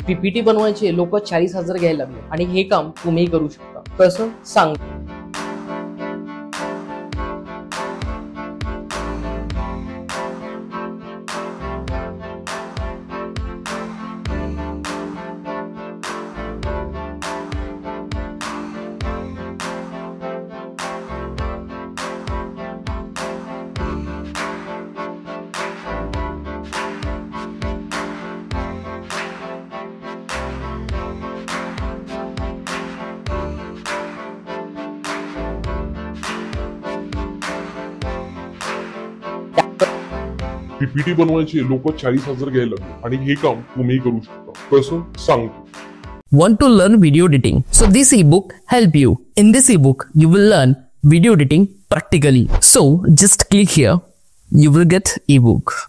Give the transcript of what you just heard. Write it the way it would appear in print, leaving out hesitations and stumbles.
PPT बनवायचे लोक 40,000 घ्यायला लागले आणि हे काम तुम्ही करू शकता. कसं सांग. पीपीटी बनवायचे लोक 40,000 घ्यायला लागले आणि हे काम तुम्ही करू शकता. कसं सांग. Want to learn video editing? So this ebook help you. In this ebook, you will learn video editing practically. So just click here. You will get ebook.